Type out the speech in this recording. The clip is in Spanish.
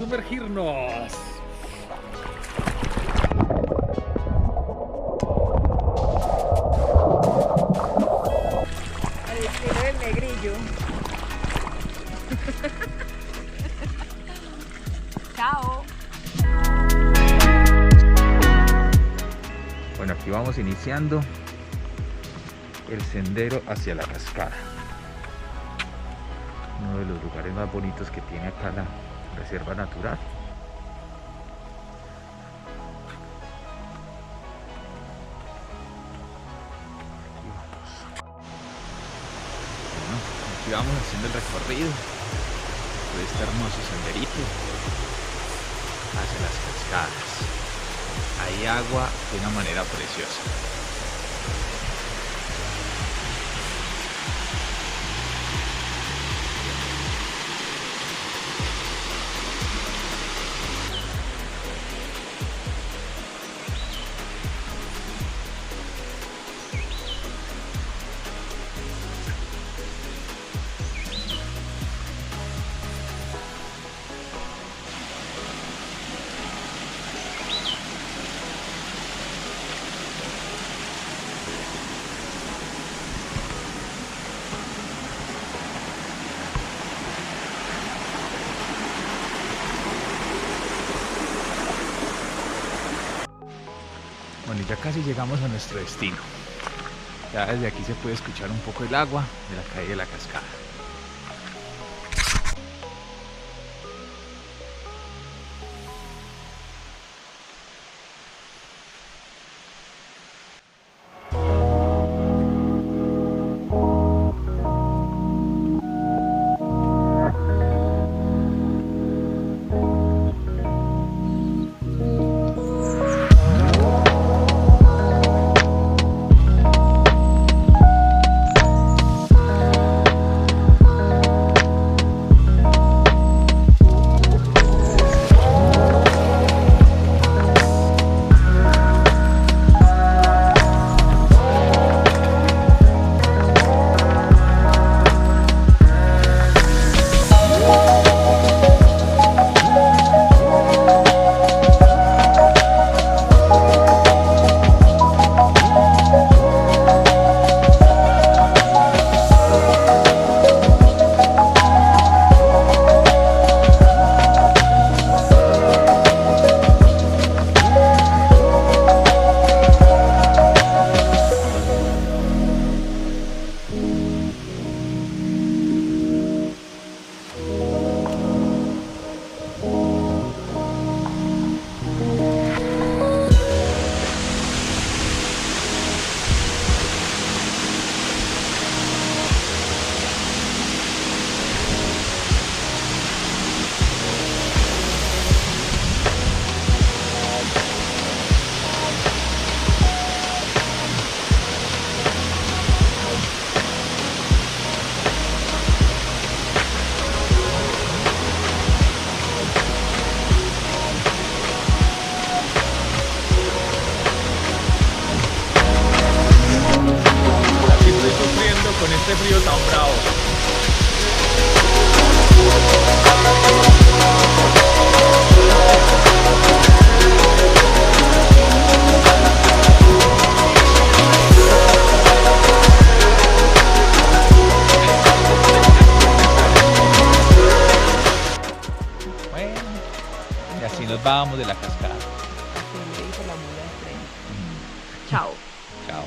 sumergirnos. Al estilo del negrillo. Chao. Bueno, aquí vamos iniciando el sendero hacia la cascada. Uno de los lugares más bonitos que tiene acá la reserva natural. Aquí vamos haciendo el recorrido de este hermoso senderito hacia las cascadas. Hay agua de una manera preciosa. Bueno, ya casi llegamos a nuestro destino. Ya desde aquí se puede escuchar un poco el agua de la caída de la cascada. Con este frío tan bravo. Bueno, y así nos vamos de la cascada. Así me dijo la mula del tren. Chao. Chao.